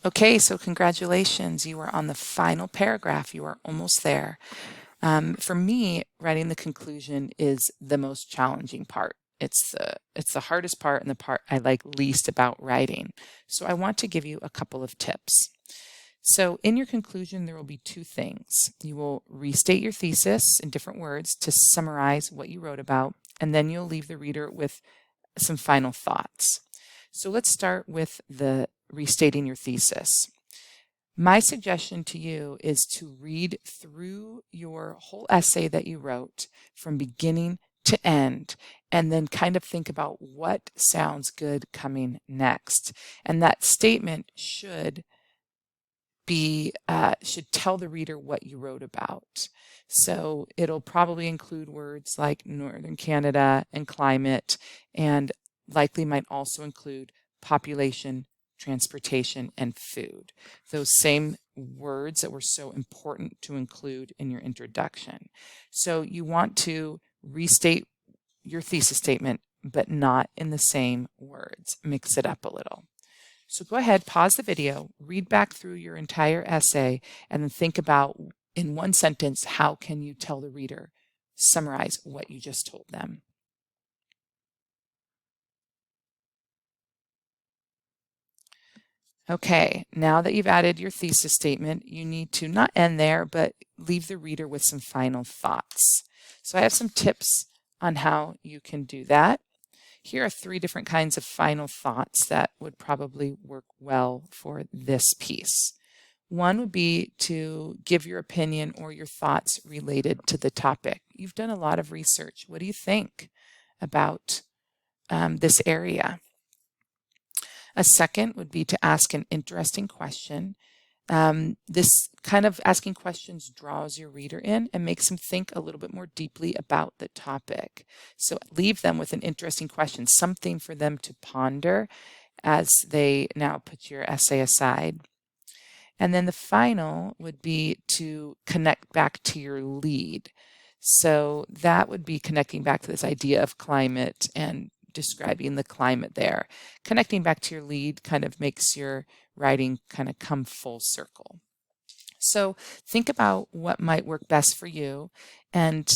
Okay, so congratulations. You are on the final paragraph. You are almost there. For me, writing the conclusion is the most challenging part. It's the hardest part and the part I like least about writing. So I want to give you a couple of tips. So in your conclusion, there will be two things. You will restate your thesis in different words to summarize what you wrote about, and then you'll leave the reader with some final thoughts. So let's start with the restating your thesis. My suggestion to you is to read through your whole essay that you wrote from beginning to end, and then kind of think about what sounds good coming next. And that statement should tell the reader what you wrote about. So it'll probably include words like Northern Canada and climate, and likely might also include population, transportation, and food. Those same words that were so important to include in your introduction. So you want to restate your thesis statement, but not in the same words. Mix it up a little. So go ahead, pause the video, read back through your entire essay, and then think about, in one sentence, how can you tell the reader, summarize what you just told them. Okay, now that you've added your thesis statement, you need to not end there, but leave the reader with some final thoughts. So I have some tips on how you can do that. Here are 3 different kinds of final thoughts that would probably work well for this piece. One would be to give your opinion or your thoughts related to the topic. You've done a lot of research. What do you think about this area? A second would be to ask an interesting question. This kind of asking questions draws your reader in and makes them think a little bit more deeply about the topic. So leave them with an interesting question, something for them to ponder as they now put your essay aside. And then the final would be to connect back to your lead. So that would be connecting back to this idea of climate and describing the climate there. Connecting back to your lead kind of makes your writing kind of come full circle. So think about what might work best for you. And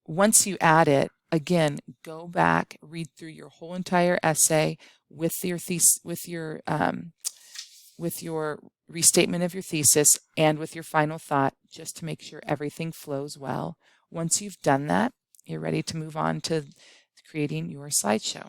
once you add it, again, go back, read through your whole entire essay with your restatement of your thesis and with your final thought, just to make sure everything flows well. Once you've done that, you're ready to move on to creating your slideshow.